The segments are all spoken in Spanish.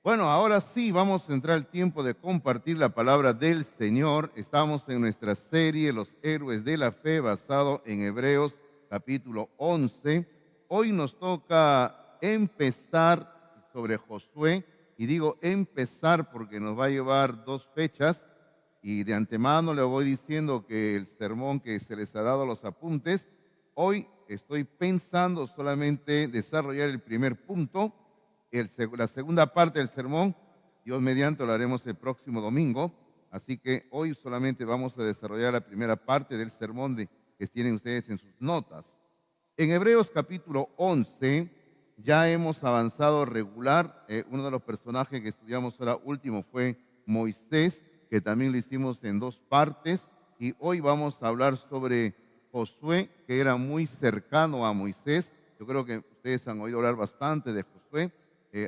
Bueno, ahora sí vamos a entrar al tiempo de compartir la palabra del Señor. Estamos en nuestra serie Los héroes de la fe, basado en Hebreos capítulo 11. Hoy nos toca empezar sobre Josué, y digo empezar porque nos va a llevar dos fechas, y de antemano le voy diciendo que el sermón que se les ha dado a los apuntes, hoy estoy pensando solamente desarrollar el primer punto. La segunda parte del sermón, Dios mediante, lo haremos el próximo domingo. Así que hoy solamente vamos a desarrollar la primera parte del sermón que tienen ustedes en sus notas. En Hebreos capítulo 11 ya hemos avanzado regular. Uno de los personajes que estudiamos ahora último fue Moisés, que también lo hicimos en dos partes. Y hoy vamos a hablar sobre Josué, que era muy cercano a Moisés. Yo creo que ustedes han oído hablar bastante de Josué.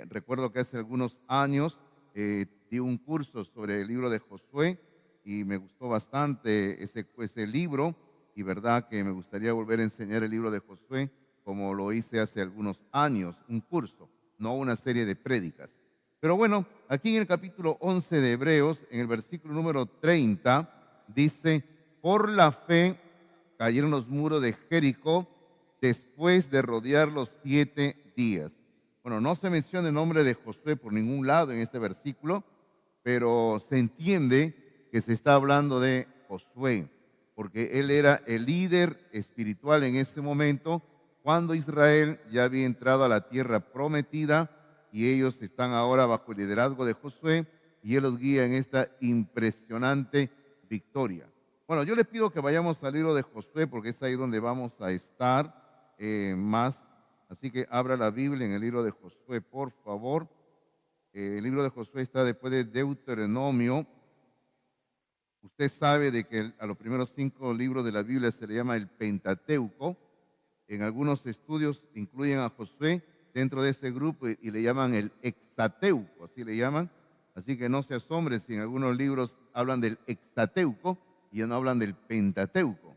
Recuerdo que hace algunos años di un curso sobre el libro de Josué y me gustó bastante ese libro, y verdad que me gustaría volver a enseñar el libro de Josué como lo hice hace algunos años, un curso, no una serie de prédicas. Pero bueno, aquí en el capítulo 11 de Hebreos, en el versículo número 30, dice: por la fe cayeron los muros de Jericó después de rodearlos 7 días. Bueno, no se menciona el nombre de Josué por ningún lado en este versículo, pero se entiende que se está hablando de Josué, porque él era el líder espiritual en ese momento, cuando Israel ya había entrado a la tierra prometida, y ellos están ahora bajo el liderazgo de Josué, y él los guía en esta impresionante victoria. Bueno, yo les pido que vayamos al libro de Josué, porque es ahí donde vamos a estar más. Así que abra la Biblia en el libro de Josué, por favor. El libro de Josué está después de Deuteronomio. Usted sabe de que a los primeros 5 libros de la Biblia se le llama el Pentateuco. En algunos estudios incluyen a Josué dentro de ese grupo y le llaman el Hexateuco, así le llaman. Así que no se asombre si en algunos libros hablan del Hexateuco y ya no hablan del Pentateuco.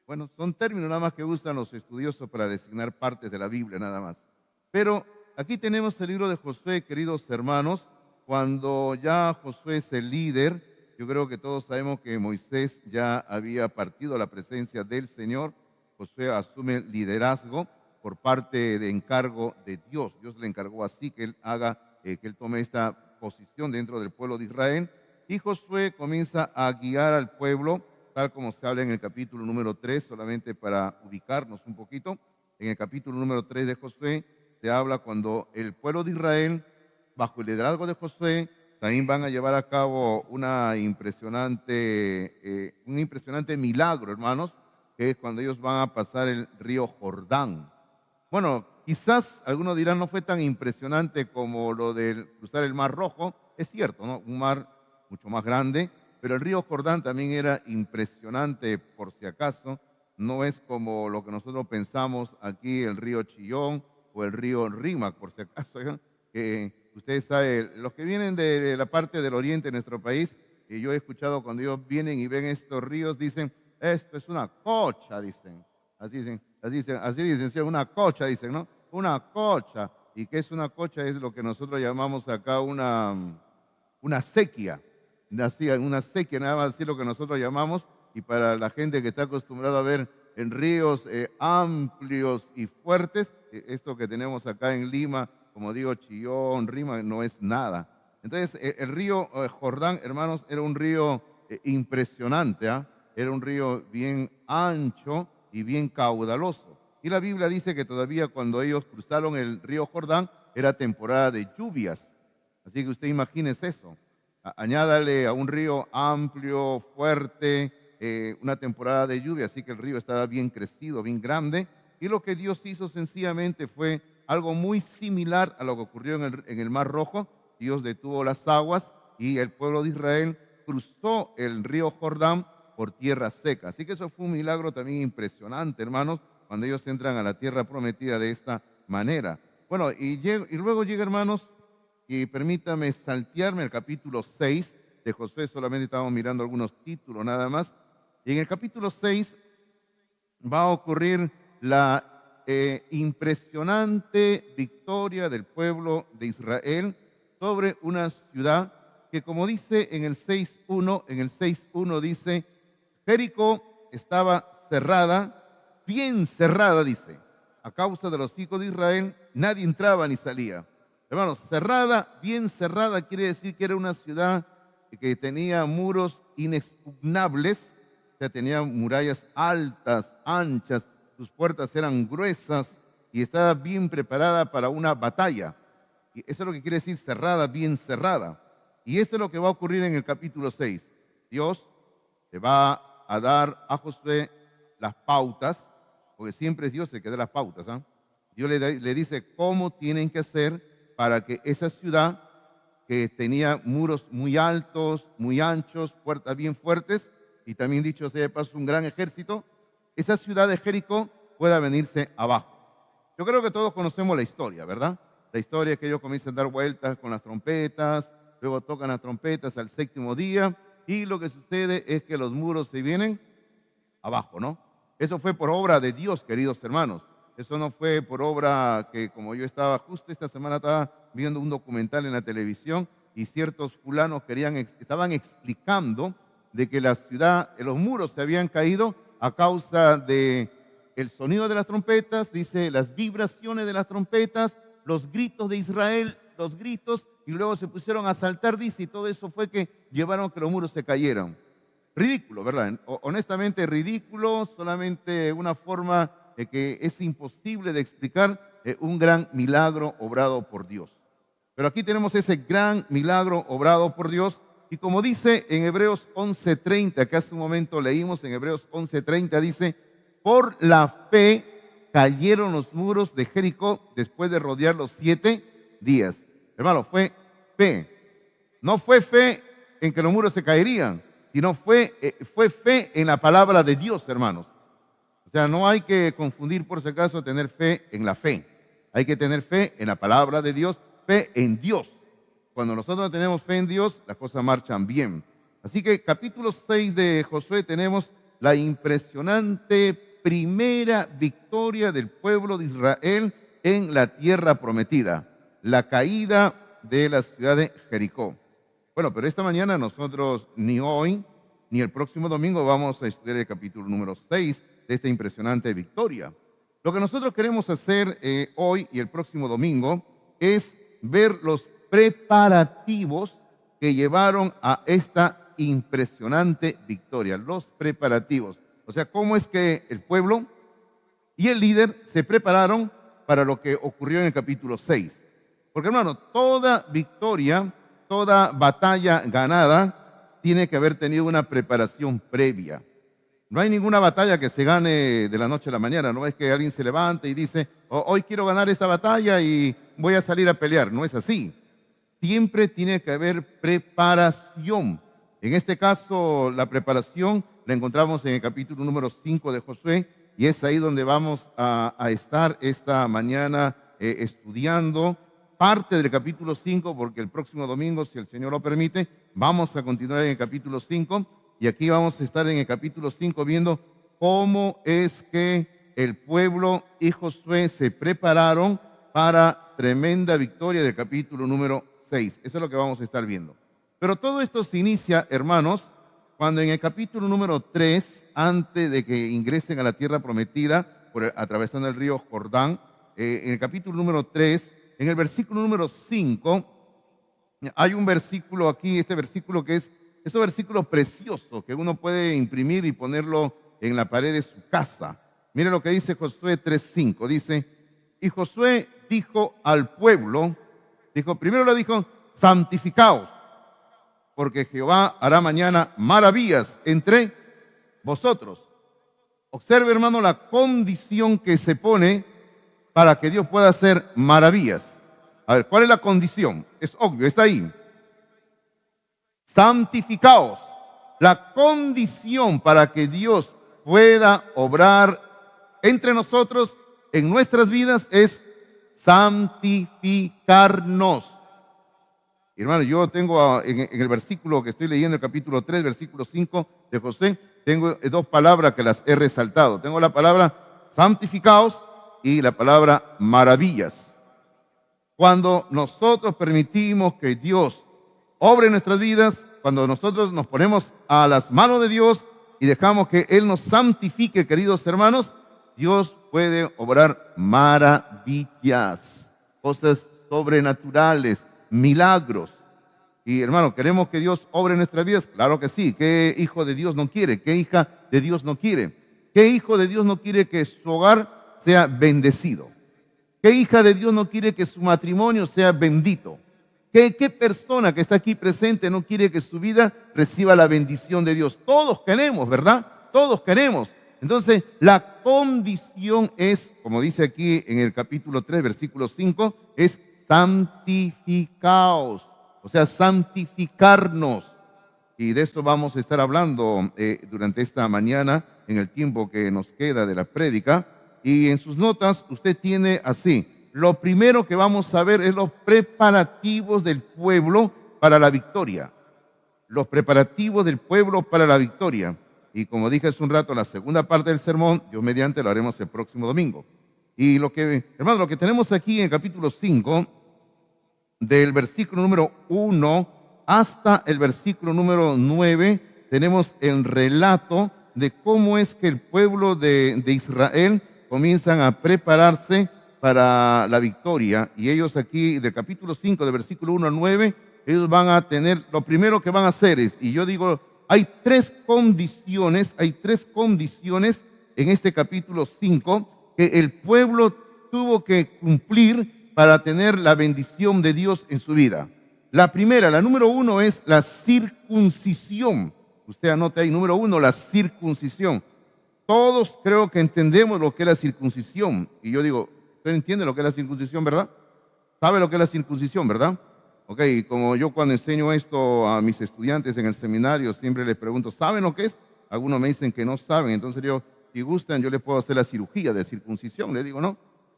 Bueno, son términos nada más que usan los estudiosos para designar partes de la Biblia nada más. Pero aquí tenemos el libro de Josué, queridos hermanos, cuando ya Josué es el líder. Yo creo que todos sabemos que Moisés ya había partido a la presencia del Señor. Josué asume el liderazgo por parte de encargo de Dios. Dios le encargó así que él haga, que él tome esta posición dentro del pueblo de Israel. Y Josué comienza a guiar al pueblo, tal como se habla en el capítulo número 3, solamente para ubicarnos un poquito. En el capítulo número 3 de Josué se habla cuando el pueblo de Israel, bajo el liderazgo de Josué, también van a llevar a cabo un impresionante milagro, hermanos, que es cuando ellos van a pasar el río Jordán. Bueno, quizás algunos dirán no fue tan impresionante como lo de cruzar el Mar Rojo. Es cierto, ¿no? Un mar mucho más grande, pero el río Jordán también era impresionante, por si acaso. No es como lo que nosotros pensamos aquí, el río Chillón o el río Rímac, por si acaso, ¿ya? Que ustedes saben, los que vienen de la parte del oriente de nuestro país, que yo he escuchado cuando ellos vienen y ven estos ríos, dicen, esto es una cocha, dicen. Así dicen, sí, una cocha, dicen, ¿no? Una cocha. ¿Y qué es una cocha? Es lo que nosotros llamamos acá una sequía. Una sequía, nada más así lo que nosotros llamamos. Y para la gente que está acostumbrada a ver en ríos amplios y fuertes, esto que tenemos acá en Lima, como digo, Chillón, Rima, no es nada. Entonces, el río Jordán, hermanos, era un río impresionante, ¿ah? Era un río bien ancho y bien caudaloso. Y la Biblia dice que todavía cuando ellos cruzaron el río Jordán era temporada de lluvias. Así que usted imagínese eso. Añádale a un río amplio, fuerte, una temporada de lluvia, así que el río estaba bien crecido, bien grande. Y lo que Dios hizo sencillamente fue algo muy similar a lo que ocurrió en el Mar Rojo. Dios detuvo las aguas y el pueblo de Israel cruzó el río Jordán por tierra seca. Así que eso fue un milagro también impresionante, hermanos, cuando ellos entran a la tierra prometida de esta manera. Bueno, y luego llega, hermanos, y permítame saltearme el capítulo 6 de Josué, solamente estamos mirando algunos títulos nada más. Y en el capítulo 6 va a ocurrir la impresionante victoria del pueblo de Israel sobre una ciudad que, como dice en el 6.1 dice, Jericó estaba cerrada, bien cerrada, dice, a causa de los hijos de Israel, nadie entraba ni salía. Hermanos, cerrada, bien cerrada, quiere decir que era una ciudad que tenía muros inexpugnables, o sea, tenía murallas altas, anchas, sus puertas eran gruesas y estaba bien preparada para una batalla. Y eso es lo que quiere decir cerrada, bien cerrada. Y esto es lo que va a ocurrir en el capítulo 6. Dios le va a dar a Josué las pautas, porque siempre es Dios el que da las pautas. Dios le dice cómo tienen que hacer para que esa ciudad, que tenía muros muy altos, muy anchos, puertas bien fuertes, y también dicho sea de paso un gran ejército, esa ciudad de Jericó pueda venirse abajo. Yo creo que todos conocemos la historia, ¿verdad? La historia es que ellos comienzan a dar vueltas con las trompetas, luego tocan las trompetas al séptimo día, y lo que sucede es que los muros se vienen abajo, ¿no? Eso fue por obra de Dios, queridos hermanos. Eso no fue por obra que, como yo estaba justo esta semana, estaba viendo un documental en la televisión y ciertos fulanos estaban explicando de que la ciudad, los muros se habían caído a causa de el sonido de las trompetas, dice, las vibraciones de las trompetas, los gritos de Israel, los gritos, y luego se pusieron a saltar, dice, y todo eso fue que llevaron a que los muros se cayeran. Ridículo, ¿verdad? Honestamente ridículo, solamente una forma de que es imposible de explicar un gran milagro obrado por Dios. Pero aquí tenemos ese gran milagro obrado por Dios, y como dice en Hebreos 11:30, que hace un momento leímos en Hebreos 11:30, dice, por la fe cayeron los muros de Jericó después de rodearlos 7 días. Hermano, fue fe. No fue fe en que los muros se caerían, sino fue fe en la palabra de Dios, hermanos. O sea, no hay que confundir, por si acaso, tener fe en la fe. Hay que tener fe en la palabra de Dios, fe en Dios. Cuando nosotros tenemos fe en Dios, las cosas marchan bien. Así que capítulo 6 de Josué tenemos la impresionante primera victoria del pueblo de Israel en la tierra prometida, la caída de la ciudad de Jericó. Bueno, pero esta mañana nosotros ni hoy ni el próximo domingo vamos a estudiar el capítulo número 6 de esta impresionante victoria. Lo que nosotros queremos hacer hoy y el próximo domingo es ver los preparativos que llevaron a esta impresionante victoria, los preparativos. O sea, cómo es que el pueblo y el líder se prepararon para lo que ocurrió en el capítulo 6. Porque, hermano, toda victoria, toda batalla ganada tiene que haber tenido una preparación previa. No hay ninguna batalla que se gane de la noche a la mañana. No es que alguien se levante y dice, hoy quiero ganar esta batalla y voy a salir a pelear. No es así. Siempre tiene que haber preparación. En este caso, la preparación la encontramos en el capítulo número 5 de Josué, y es ahí donde vamos a estar esta mañana estudiando parte del capítulo 5, porque el próximo domingo, si el Señor lo permite, vamos a continuar en el capítulo 5, y aquí vamos a estar en el capítulo 5 viendo cómo es que el pueblo y Josué se prepararon para tremenda victoria del capítulo número 6. Eso es lo que vamos a estar viendo. Pero todo esto se inicia, hermanos, cuando en el capítulo número 3, antes de que ingresen a la tierra prometida, atravesando el río Jordán, en el capítulo número 3, en el versículo número 5, hay un versículo aquí, este versículo que es un versículo precioso que uno puede imprimir y ponerlo en la pared de su casa. Mire lo que dice Josué 3:5. Dice, y Josué dijo al pueblo, primero le dijo, santificaos, porque Jehová hará mañana maravillas entre vosotros. Observe, hermano, la condición que se pone para que Dios pueda hacer maravillas. A ver, ¿cuál es la condición? Es obvio, está ahí. Santificaos. La condición para que Dios pueda obrar entre nosotros, en nuestras vidas, es santificarnos. Hermano, yo tengo en el versículo que estoy leyendo, el capítulo 3, versículo 5 de José, tengo dos palabras que las he resaltado. Tengo la palabra santificaos y la palabra maravillas. Cuando nosotros permitimos que Dios obre en nuestras vidas, cuando nosotros nos ponemos a las manos de Dios y dejamos que Él nos santifique, queridos hermanos, Dios puede obrar maravillas, cosas sobrenaturales, milagros. Y hermano, ¿queremos que Dios obre en nuestras vidas? Claro que sí. ¿Qué hijo de Dios no quiere? ¿Qué hija de Dios no quiere? ¿Qué hijo de Dios no quiere que su hogar sea bendecido? ¿Qué hija de Dios no quiere que su matrimonio sea bendito? ¿Qué persona que está aquí presente no quiere que su vida reciba la bendición de Dios? Todos queremos, ¿verdad? Todos queremos. Entonces, la condición es, como dice aquí en el capítulo 3, versículo 5, es santificaos, o sea, santificarnos. Y de eso vamos a estar hablando durante esta mañana, en el tiempo que nos queda de la prédica. Y en sus notas usted tiene así: lo primero que vamos a ver es los preparativos del pueblo para la victoria. Los preparativos del pueblo para la victoria. Y como dije hace un rato, la segunda parte del sermón, Dios mediante, lo haremos el próximo domingo. Y hermano, lo que tenemos aquí en el capítulo 5, del versículo número 1 hasta el versículo número 9, tenemos el relato de cómo es que el pueblo de Israel comienzan a prepararse para la victoria. Y ellos aquí, del capítulo 5, del versículo 1 al 9, ellos van a tener, lo primero que van a hacer es, y yo digo, hay tres condiciones en este capítulo 5 que el pueblo tuvo que cumplir para tener la bendición de Dios en su vida. La primera, la número 1, es la circuncisión. Usted anote ahí, número 1, la circuncisión. Todos creo que entendemos lo que es la circuncisión. Y yo digo, ¿usted entiende lo que es la circuncisión, verdad? ¿Sabe lo que es la circuncisión, verdad? Ok, como yo cuando enseño esto a mis estudiantes en el seminario, siempre les pregunto, ¿saben lo que es? Algunos me dicen que no saben. Entonces yo, si gustan, yo les puedo hacer la cirugía de circuncisión. Les digo, ¿no?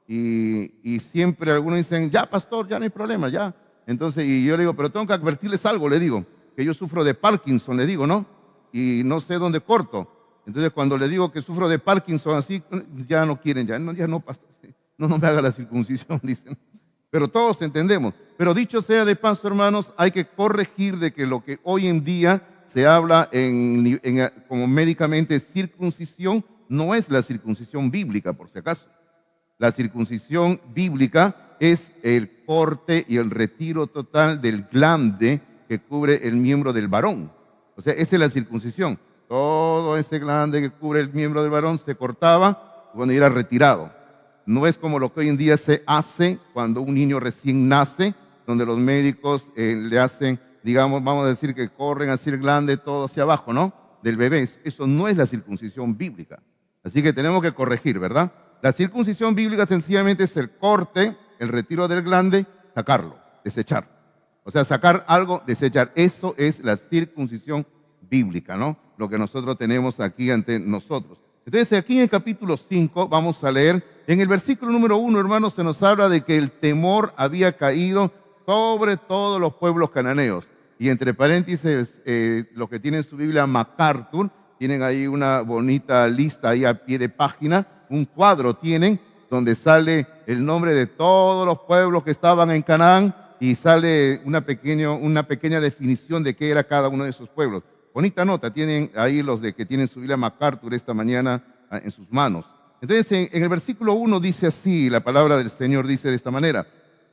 Y siempre algunos dicen, ya pastor, ya no hay problema, ya. Entonces, y yo le digo, pero tengo que advertirles algo, le digo, que yo sufro de Parkinson, le digo, ¿no? Y no sé dónde corto. Entonces, cuando le digo que sufro de Parkinson, así, ya no quieren, ya no, pastor, no me haga la circuncisión, dicen. Pero todos entendemos. Pero dicho sea de paso, hermanos, hay que corregir de que lo que hoy en día se habla como médicamente circuncisión, no es la circuncisión bíblica, por si acaso. La circuncisión bíblica es el corte y el retiro total del glande que cubre el miembro del varón. O sea, esa es la circuncisión. Todo ese glande que cubre el miembro del varón se cortaba y era retirado. No es como lo que hoy en día se hace cuando un niño recién nace, donde los médicos le hacen, digamos, vamos a decir que corren así el glande todo hacia abajo, ¿no? Del bebé. Eso no es la circuncisión bíblica. Así que tenemos que corregir, ¿verdad? La circuncisión bíblica sencillamente es el corte, el retiro del glande, sacarlo, desechar. O sea, sacar algo, desechar. Eso es la circuncisión bíblica, ¿no? Lo que nosotros tenemos aquí ante nosotros. Entonces, aquí en el capítulo 5 vamos a leer, en el versículo número 1, hermanos, se nos habla de que el temor había caído sobre todos los pueblos cananeos. Y entre paréntesis, los que tienen su Biblia MacArthur, tienen ahí una bonita lista ahí a pie de página, un cuadro tienen donde sale el nombre de todos los pueblos que estaban en Canaán y sale una pequeña definición de qué era cada uno de esos pueblos. Bonita nota, tienen ahí los de que tienen su Biblia MacArthur esta mañana en sus manos. Entonces, en el versículo 1 dice así, la palabra del Señor dice de esta manera: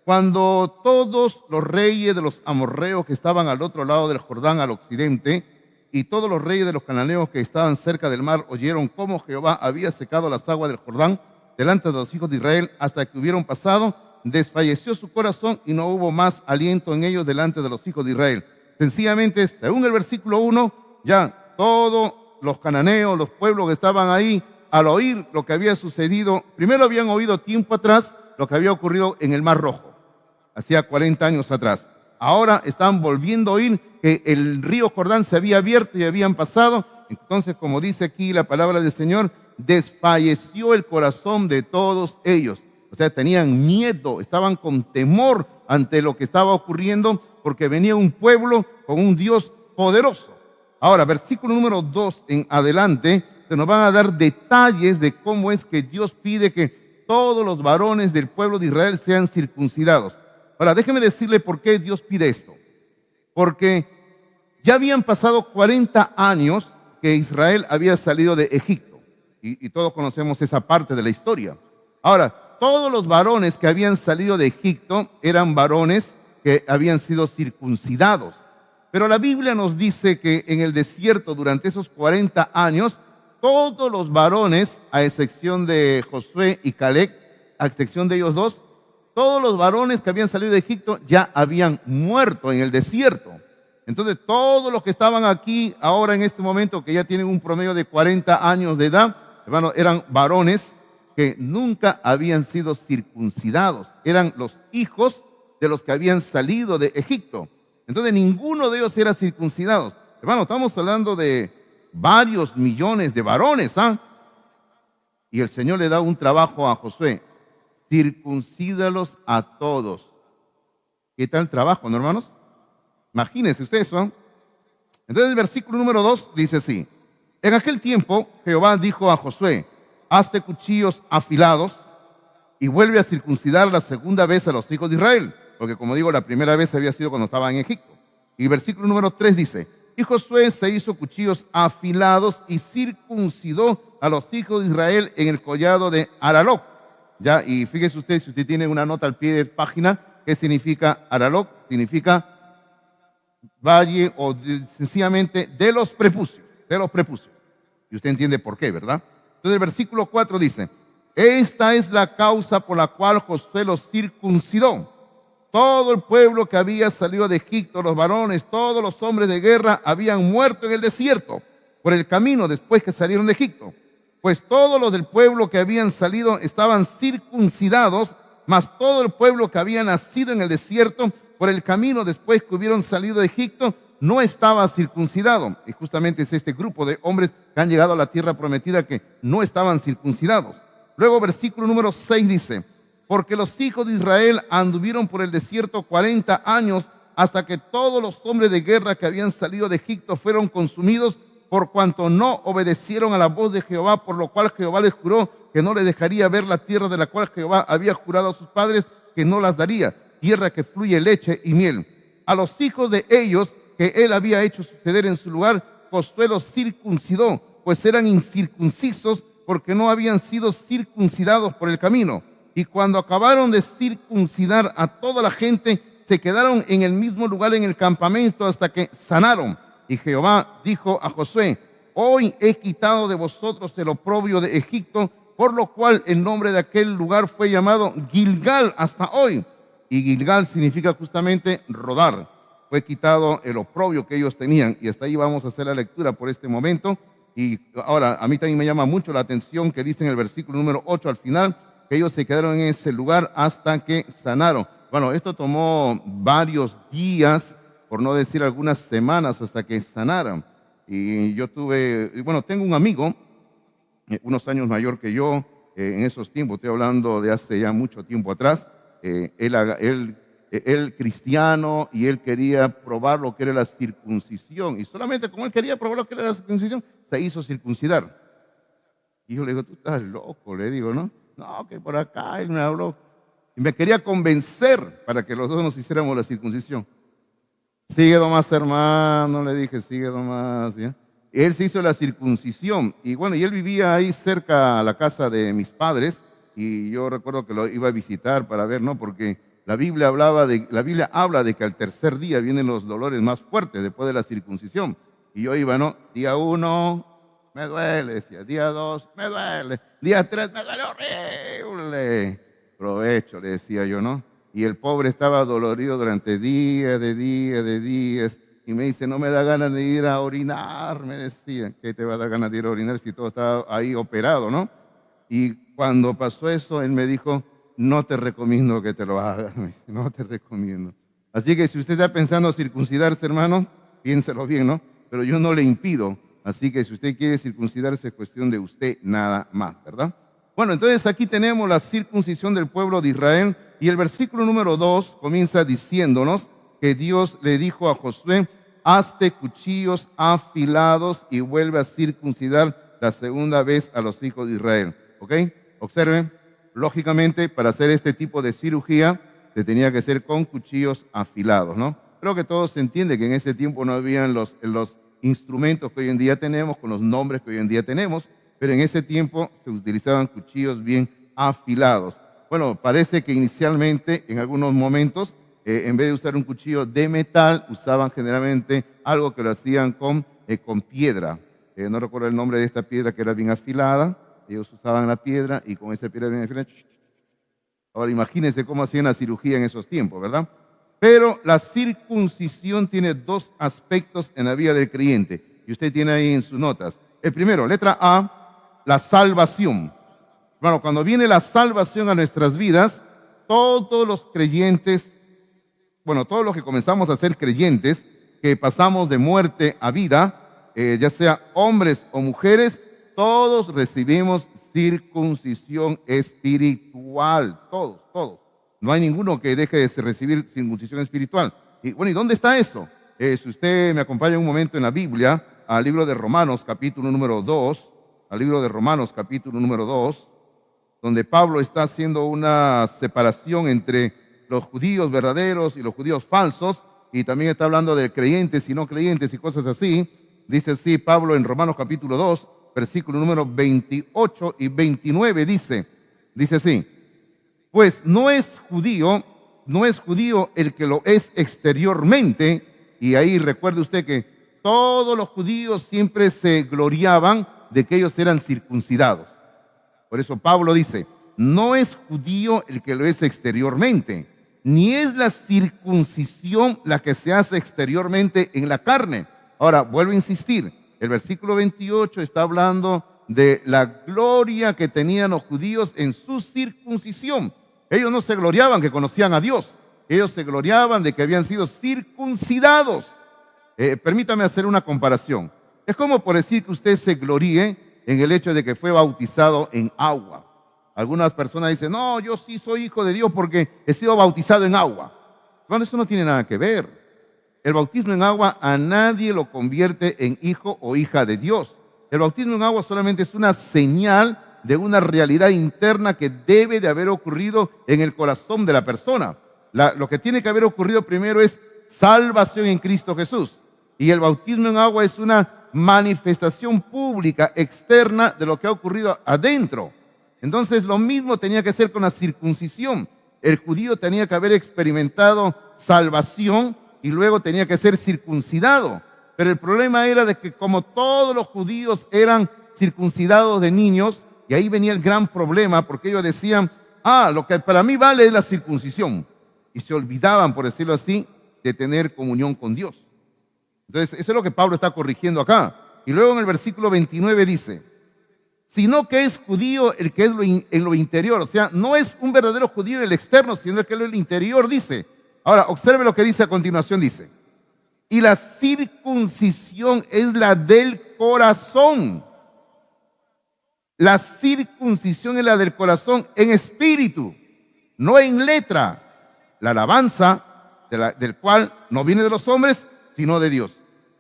cuando todos los reyes de los amorreos que estaban al otro lado del Jordán, al occidente, y todos los reyes de los cananeos que estaban cerca del mar oyeron cómo Jehová había secado las aguas del Jordán delante de los hijos de Israel hasta que hubieron pasado, desfalleció su corazón y no hubo más aliento en ellos delante de los hijos de Israel. Sencillamente, según el versículo 1, ya todos los cananeos, los pueblos que estaban ahí, al oír lo que había sucedido, primero habían oído tiempo atrás lo que había ocurrido en el Mar Rojo, hacía 40 años atrás. Ahora están volviendo a oír que el río Jordán se había abierto y habían pasado. Entonces, como dice aquí la palabra del Señor, desfalleció el corazón de todos ellos. O sea, tenían miedo, estaban con temor ante lo que estaba ocurriendo, porque venía un pueblo con un Dios poderoso. Ahora, versículo número 2 en adelante, se nos van a dar detalles de cómo es que Dios pide que todos los varones del pueblo de Israel sean circuncidados. Ahora, déjeme decirle por qué Dios pide esto. Porque ya habían pasado 40 años que Israel había salido de Egipto. Y todos conocemos esa parte de la historia. Ahora, todos los varones que habían salido de Egipto eran varones que habían sido circuncidados. Pero la Biblia nos dice que en el desierto durante esos 40 años, todos los varones, a excepción de Josué y Caleb, a excepción de ellos dos, todos los varones que habían salido de Egipto ya habían muerto en el desierto. Entonces, todos los que estaban aquí ahora en este momento, que ya tienen un promedio de 40 años de edad, hermano, eran varones que nunca habían sido circuncidados. Eran los hijos de los que habían salido de Egipto. Entonces, ninguno de ellos era circuncidado. Hermano, estamos hablando de varios millones de varones, ¿ah? Y el Señor le da un trabajo a Josué: circuncídalos a todos. ¿Qué tal trabajo, no, hermanos? Imagínense ustedes eso, ¿no? Entonces el versículo número 2 dice así: en aquel tiempo Jehová dijo a Josué: hazte cuchillos afilados y vuelve a circuncidar la segunda vez a los hijos de Israel. Porque como digo, la primera vez había sido cuando estaban en Egipto. Y el versículo número 3 dice: y Josué se hizo cuchillos afilados y circuncidó a los hijos de Israel en el collado de Aralot. Ya, y fíjese usted, si usted tiene una nota al pie de página, ¿qué significa Aralot? Significa valle o sencillamente de los prepucios, de los prepucios. Y usted entiende por qué, ¿verdad? Entonces el versículo 4 dice: esta es la causa por la cual Josué los circuncidó. Todo el pueblo que había salido de Egipto, los varones, todos los hombres de guerra, habían muerto en el desierto por el camino después que salieron de Egipto. Pues todos los del pueblo que habían salido estaban circuncidados, mas todo el pueblo que había nacido en el desierto por el camino después que hubieron salido de Egipto no estaba circuncidado. Y justamente es este grupo de hombres que han llegado a la tierra prometida que no estaban circuncidados. Luego versículo número 6 dice: porque los hijos de Israel anduvieron por el desierto 40 años hasta que todos los hombres de guerra que habían salido de Egipto fueron consumidos, por cuanto no obedecieron a la voz de Jehová, por lo cual Jehová les juró que no les dejaría ver la tierra de la cual Jehová había jurado a sus padres que no las daría, tierra que fluye leche y miel. A los hijos de ellos que él había hecho suceder en su lugar, Josué los circuncidó, pues eran incircuncisos porque no habían sido circuncidados por el camino. Y cuando acabaron de circuncidar a toda la gente, se quedaron en el mismo lugar en el campamento hasta que sanaron. Y Jehová dijo a Josué: hoy he quitado de vosotros el oprobio de Egipto, por lo cual el nombre de aquel lugar fue llamado Gilgal hasta hoy. Y Gilgal significa justamente rodar. Fue quitado el oprobio que ellos tenían. Y hasta ahí vamos a hacer la lectura por este momento. Y ahora, a mí también me llama mucho la atención que dice en el versículo número 8 al final, que ellos se quedaron en ese lugar hasta que sanaron. Bueno, esto tomó varios días, por no decir algunas semanas, hasta que sanaran. Y yo tengo un amigo, unos años mayor que yo, en esos tiempos, estoy hablando de hace ya mucho tiempo atrás. Él cristiano, y él quería probar lo que era la circuncisión. Y solamente como él quería probar lo que era la circuncisión, se hizo circuncidar. Y yo le digo: tú estás loco, le digo, ¿no? No, que por acá él me habló. Y me quería convencer para que los dos nos hiciéramos la circuncisión. Sigue nomás, hermano, le dije, sigue nomás. ¿Ya? Y él se hizo la circuncisión. Y bueno, y él vivía ahí cerca a la casa de mis padres. Y yo recuerdo que lo iba a visitar para ver, ¿no? Porque la Biblia habla de que al tercer día vienen los dolores más fuertes después de la circuncisión. Y yo iba, ¿no? Día 1, me duele, decía. Día 2, me duele. Día 3, me duele horrible. Provecho, le decía yo, ¿no? Y el pobre estaba dolorido durante días, de días. Y me dice: no me da ganas de ir a orinar, me decía. ¿Qué te va a dar ganas de ir a orinar si todo está ahí operado, no? Y cuando pasó eso, él me dijo: no te recomiendo que te lo hagas, no te recomiendo. Así que si usted está pensando circuncidarse, hermano, piénselo bien, ¿no? Pero yo no le impido. Así que si usted quiere circuncidarse, es cuestión de usted nada más, ¿verdad? Bueno, entonces aquí tenemos la circuncisión del pueblo de Israel, y el versículo número 2 comienza diciéndonos que Dios le dijo a Josué: hazte cuchillos afilados y vuelve a circuncidar la segunda vez a los hijos de Israel. ¿Ok? Observen, lógicamente, para hacer este tipo de cirugía, se tenía que hacer con cuchillos afilados, ¿no? Creo que todos se entiende que en ese tiempo no habían los instrumentos que hoy en día tenemos, con los nombres que hoy en día tenemos, pero en ese tiempo se utilizaban cuchillos bien afilados. Bueno, parece que inicialmente, en algunos momentos, en vez de usar un cuchillo de metal, usaban generalmente algo que lo hacían con piedra. No recuerdo el nombre de esta piedra que era bien afilada. Ellos usaban la piedra y con esa piedra bien afilada. Ahora imagínense cómo hacían la cirugía en esos tiempos, ¿verdad? Pero la circuncisión tiene dos aspectos en la vida del creyente. Y usted tiene ahí en sus notas. El primero, letra A, la salvación. Bueno, cuando viene la salvación a nuestras vidas, todos los creyentes, bueno, todos los que comenzamos a ser creyentes, que pasamos de muerte a vida, ya sea hombres o mujeres, todos recibimos circuncisión espiritual, todos. No hay ninguno que deje de recibir circuncisión espiritual. Y bueno, ¿y dónde está eso? Si usted me acompaña un momento en la Biblia, al libro de Romanos, capítulo número 2, al libro de Romanos, capítulo número 2, donde Pablo está haciendo una separación entre los judíos verdaderos y los judíos falsos, y también está hablando de creyentes y no creyentes y cosas así. Dice así Pablo en Romanos capítulo 2, versículo número 28 y 29, dice así: pues no es judío el que lo es exteriormente, y ahí recuerde usted que todos los judíos siempre se gloriaban de que ellos eran circuncidados. Por eso Pablo dice, no es judío el que lo es exteriormente, ni es la circuncisión la que se hace exteriormente en la carne. Ahora, vuelvo a insistir, el versículo 28 está hablando de la gloria que tenían los judíos en su circuncisión. Ellos no se gloriaban que conocían a Dios, ellos se gloriaban de que habían sido circuncidados. Permítame hacer una comparación. Es como por decir que usted se gloríe en el hecho de que fue bautizado en agua. Algunas personas dicen, no, yo sí soy hijo de Dios porque he sido bautizado en agua. Bueno, eso no tiene nada que ver. El bautismo en agua a nadie lo convierte en hijo o hija de Dios. El bautismo en agua solamente es una señal de una realidad interna que debe de haber ocurrido en el corazón de la persona. Lo que tiene que haber ocurrido primero es salvación en Cristo Jesús. Y el bautismo en agua es una manifestación pública, externa de lo que ha ocurrido adentro. Entonces lo mismo tenía que ser con la circuncisión. El judío tenía que haber experimentado salvación y luego tenía que ser circuncidado. Pero el problema era de que como todos los judíos eran circuncidados de niños, y ahí venía el gran problema, porque ellos decían, lo que para mí vale es la circuncisión. Y se olvidaban, por decirlo así, de tener comunión con Dios. Entonces, eso es lo que Pablo está corrigiendo acá. Y luego en el versículo 29 dice, sino que es judío el que es en lo interior. O sea, no es un verdadero judío en el externo, sino el que es en el interior, dice. Ahora, observe lo que dice a continuación, dice. Y la circuncisión es la del corazón. La circuncisión es la del corazón en espíritu, no en letra. La alabanza del cual no viene de los hombres, sino de Dios.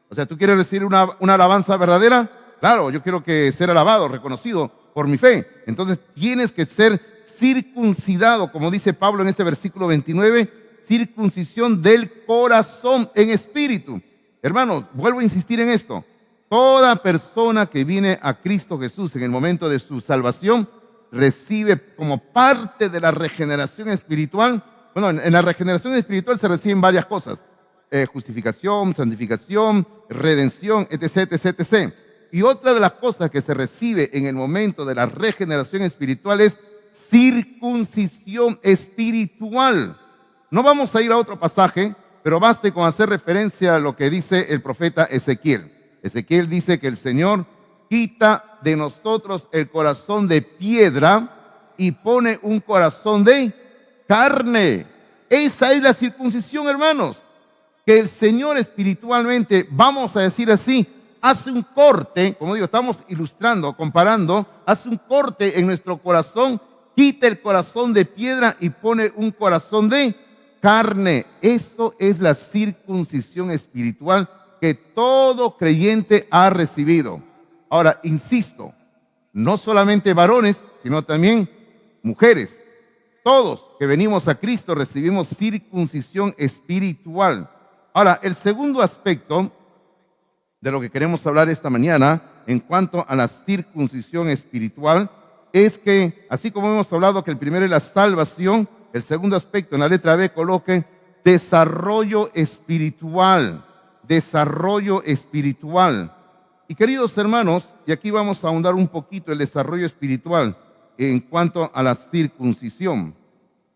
O sea, ¿tú quieres recibir una alabanza verdadera? Claro, yo quiero ser alabado, reconocido por mi fe. Entonces tienes que ser circuncidado, como dice Pablo en este versículo 29, circuncisión del corazón en espíritu. Hermanos, vuelvo a insistir en esto. Toda persona que viene a Cristo Jesús en el momento de su salvación recibe como parte de la regeneración espiritual. Bueno, en la regeneración espiritual se reciben varias cosas. Justificación, santificación, redención, etc, etc, etc. Y otra de las cosas que se recibe en el momento de la regeneración espiritual es circuncisión espiritual. No vamos a ir a otro pasaje, pero baste con hacer referencia a lo que dice el profeta Ezequiel. Ezequiel dice que el Señor quita de nosotros el corazón de piedra y pone un corazón de carne. Esa es la circuncisión, hermanos. Que el Señor espiritualmente, vamos a decir así, hace un corte, como digo, estamos ilustrando, comparando, hace un corte en nuestro corazón, quita el corazón de piedra y pone un corazón de carne. Eso es la circuncisión espiritual que todo creyente ha recibido. Ahora, insisto, no solamente varones, sino también mujeres. Todos que venimos a Cristo recibimos circuncisión espiritual. Ahora, el segundo aspecto de lo que queremos hablar esta mañana en cuanto a la circuncisión espiritual es que, así como hemos hablado que el primero es la salvación, el segundo aspecto en la letra B coloque desarrollo espiritual, desarrollo espiritual. Y queridos hermanos, y aquí vamos a ahondar un poquito el desarrollo espiritual en cuanto a la circuncisión.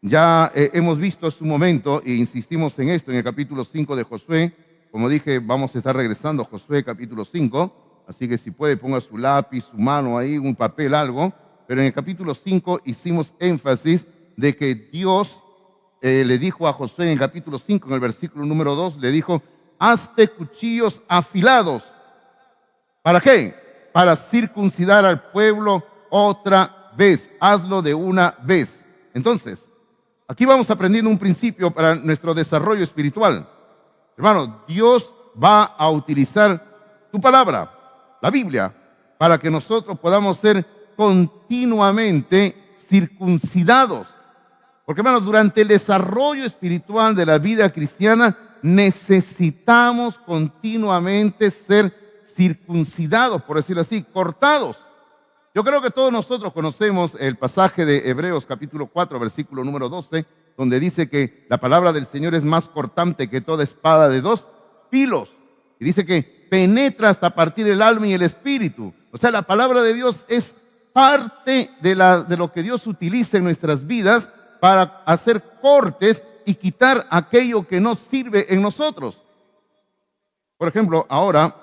Ya hemos visto su momento e insistimos en esto en el capítulo 5 de Josué. Como dije, vamos a estar regresando a Josué capítulo 5, así que si puede ponga su lápiz, su mano ahí, un papel, algo. Pero en el capítulo 5 hicimos énfasis de que Dios le dijo a Josué en el capítulo 5, en el versículo número 2, le dijo, hazte cuchillos afilados. ¿Para qué? Para circuncidar al pueblo otra vez. Hazlo de una vez. Entonces, aquí vamos aprendiendo un principio para nuestro desarrollo espiritual. Hermano, Dios va a utilizar tu palabra, la Biblia, para que nosotros podamos ser continuamente circuncidados. Porque, hermanos, durante el desarrollo espiritual de la vida cristiana necesitamos continuamente ser circuncidados, por decirlo así, cortados. Yo creo que todos nosotros conocemos el pasaje de Hebreos capítulo 4, versículo número 12, donde dice que la palabra del Señor es más cortante que toda espada de dos filos. Y dice que penetra hasta partir el alma y el espíritu. O sea, la palabra de Dios es parte de lo que Dios utiliza en nuestras vidas para hacer cortes y quitar aquello que no sirve en nosotros. Por ejemplo, ahora,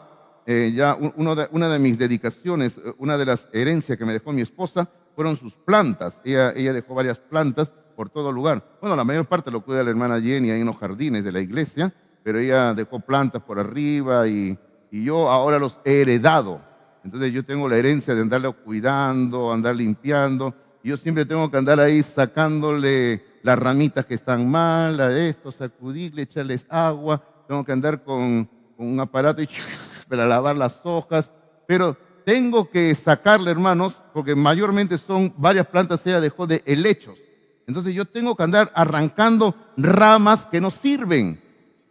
una de mis dedicaciones, una de las herencias que me dejó mi esposa fueron sus plantas. Ella dejó varias plantas por todo lugar. Bueno, la mayor parte lo cuida la hermana Jenny ahí en los jardines de la iglesia, pero ella dejó plantas por arriba y yo ahora los he heredado. Entonces yo tengo la herencia de andarlo cuidando, andar limpiando. Y yo siempre tengo que andar ahí sacándole las ramitas que están mal, a esto, sacudirle, echarles agua. Tengo que andar con un aparato para lavar las hojas. Pero tengo que sacarle, hermanos, porque mayormente son varias plantas ella dejó de helechos. Entonces yo tengo que andar arrancando ramas que no sirven,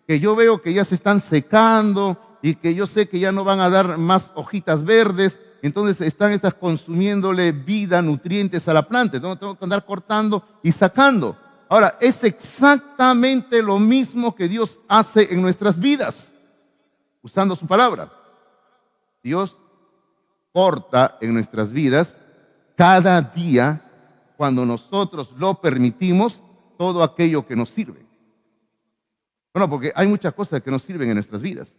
que yo veo que ya se están secando y que yo sé que ya no van a dar más hojitas verdes. Entonces estas consumiéndole vida, nutrientes a la planta. Entonces tengo que andar cortando y sacando. Ahora, es exactamente lo mismo que Dios hace en nuestras vidas, usando su palabra. Dios corta en nuestras vidas cada día, cuando nosotros lo permitimos, todo aquello que nos sirve. Bueno, porque hay muchas cosas que nos sirven en nuestras vidas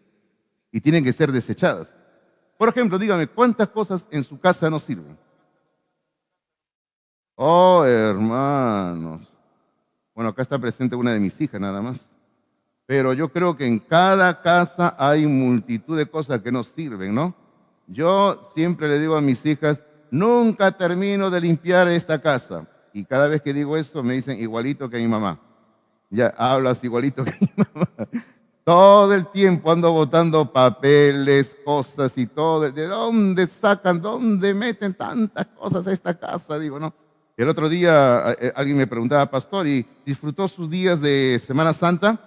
y tienen que ser desechadas. Por ejemplo, dígame, ¿cuántas cosas en su casa no sirven? Oh, hermanos. Bueno, acá está presente una de mis hijas nada más. Pero yo creo que en cada casa hay multitud de cosas que no sirven, ¿no? Yo siempre le digo a mis hijas, nunca termino de limpiar esta casa. Y cada vez que digo eso me dicen igualito que mi mamá. Ya hablas igualito que mi mamá. Todo el tiempo ando botando papeles, cosas y todo. ¿De dónde sacan, dónde meten tantas cosas a esta casa? Digo, no. El otro día alguien me preguntaba, pastor, ¿y disfrutó sus días de Semana Santa?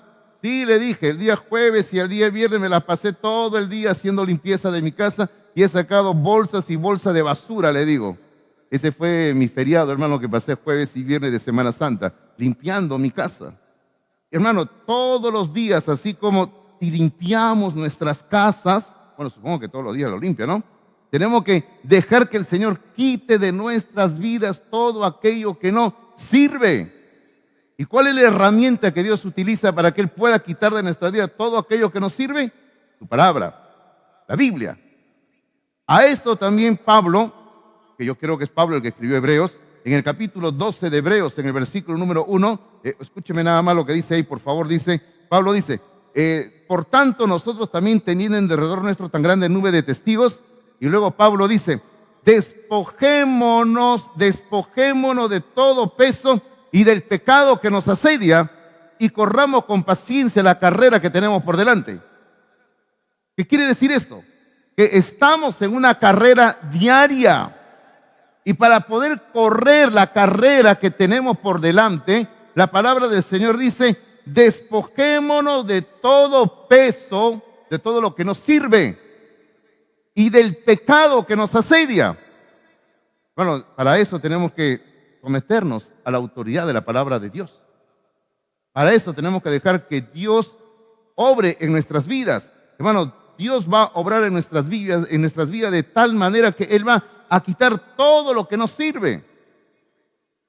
Sí, le dije, el día jueves y el día viernes me la pasé todo el día haciendo limpieza de mi casa y he sacado bolsas y bolsas de basura, le digo. Ese fue mi feriado, hermano, que pasé jueves y viernes de Semana Santa, limpiando mi casa. Hermano, todos los días, así como limpiamos nuestras casas, bueno, supongo que todos los días lo limpia, ¿no? Tenemos que dejar que el Señor quite de nuestras vidas todo aquello que no sirve. ¿Y cuál es la herramienta que Dios utiliza para que Él pueda quitar de nuestra vida todo aquello que nos sirve? Su palabra, la Biblia. A esto también Pablo, que yo creo que es Pablo el que escribió Hebreos, en el capítulo 12 de Hebreos, en el versículo número 1, escúcheme nada más lo que dice ahí, por favor, Pablo dice, por tanto nosotros también teniendo en derredor nuestro tan grande nube de testigos, y luego Pablo dice, despojémonos de todo peso y del pecado que nos asedia y corramos con paciencia la carrera que tenemos por delante. ¿Qué quiere decir esto? Que estamos en una carrera diaria Y para poder correr la carrera que tenemos por delante, la palabra del Señor dice, despojémonos de todo peso, de todo lo que nos sirve y del pecado que nos asedia. Bueno, para eso tenemos que someternos a la autoridad de la palabra de Dios. Para eso tenemos que dejar que Dios obre en nuestras vidas. Hermano, Dios va a obrar en nuestras vidas de tal manera que Él va a quitar todo lo que nos sirve.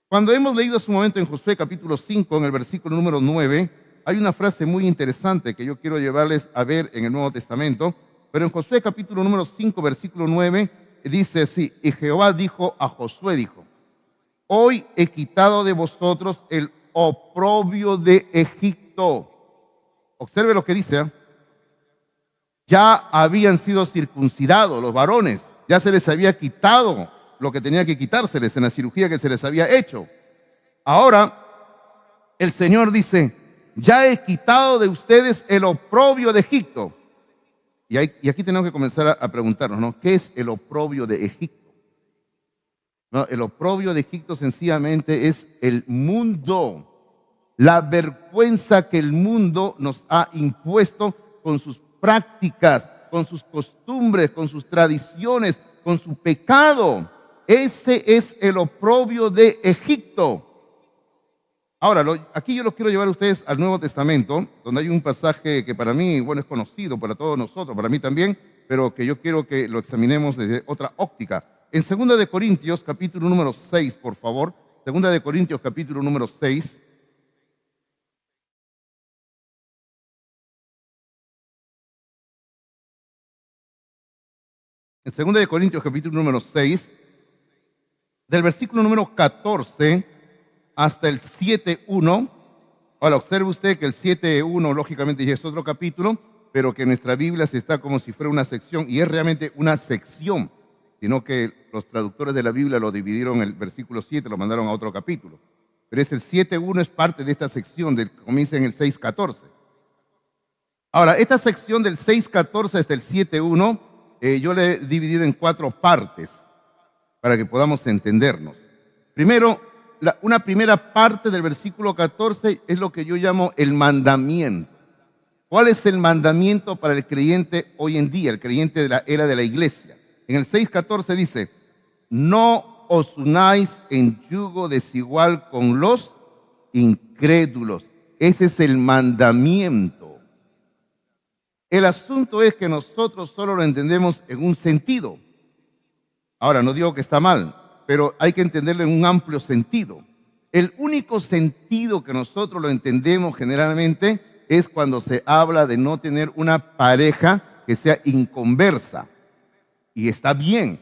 Cuando hemos leído hace un momento en Josué capítulo 5, en el versículo número 9, hay una frase muy interesante que yo quiero llevarles a ver en el Nuevo Testamento, pero en Josué capítulo número 5, versículo 9, dice así, y Jehová dijo a Josué, dijo, hoy he quitado de vosotros el oprobio de Egipto. Observe lo que dice, ¿eh? Ya habían sido circuncidados los varones, ya se les había quitado lo que tenía que quitárseles en la cirugía que se les había hecho. Ahora, el Señor dice, ya he quitado de ustedes el oprobio de Egipto. Y aquí tenemos que comenzar a preguntarnos, ¿no? ¿Qué es el oprobio de Egipto? No, el oprobio de Egipto sencillamente es el mundo, la vergüenza que el mundo nos ha impuesto con sus prácticas, con sus costumbres, con sus tradiciones, con su pecado. Ese es el oprobio de Egipto. Ahora, aquí yo los quiero llevar a ustedes al Nuevo Testamento, donde hay un pasaje que para mí, bueno, es conocido para todos nosotros, para mí también, pero que yo quiero que lo examinemos desde otra óptica. En 2 de Corintios, capítulo número 6, por favor. 2 de Corintios, capítulo número 6. En 2 de Corintios, capítulo número 6, del versículo número 14 hasta el 7.1. Ahora, observe usted que el 7.1 lógicamente ya es otro capítulo, pero que en nuestra Biblia se está como si fuera una sección, y es realmente una sección, sino que los traductores de la Biblia lo dividieron, el versículo 7 lo mandaron a otro capítulo. Pero ese 7.1 es parte de esta sección que comienza en el 6.14. Ahora, esta sección del 6.14 hasta el 7.1, yo la he dividido en 4 partes para que podamos entendernos. Primero, una primera parte del versículo 14 es lo que yo llamo el mandamiento. ¿Cuál es el mandamiento para el creyente hoy en día, el creyente de la era de la iglesia? En el 6.14 dice, no os unáis en yugo desigual con los incrédulos. Ese es el mandamiento. El asunto es que nosotros solo lo entendemos en un sentido. Ahora, no digo que está mal, pero hay que entenderlo en un amplio sentido. El único sentido que nosotros lo entendemos generalmente es cuando se habla de no tener una pareja que sea inconversa. Y está bien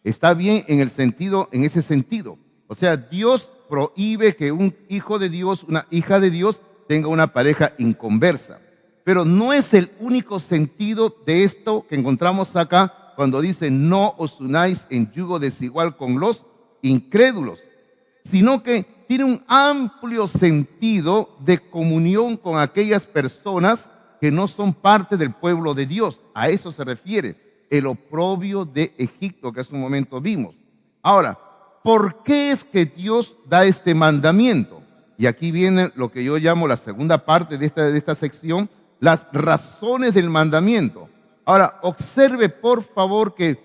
en ese sentido. O sea, Dios prohíbe que un hijo de Dios, una hija de Dios, tenga una pareja inconversa. Pero no es el único sentido de esto que encontramos acá cuando dice no os unáis en yugo desigual con los incrédulos, sino que tiene un amplio sentido de comunión con aquellas personas que no son parte del pueblo de Dios. A eso se refiere el oprobio de Egipto que hace un momento vimos. Ahora, ¿por qué es que Dios da este mandamiento? Y aquí viene lo que yo llamo la segunda parte de esta sección, las razones del mandamiento. Ahora, observe por favor que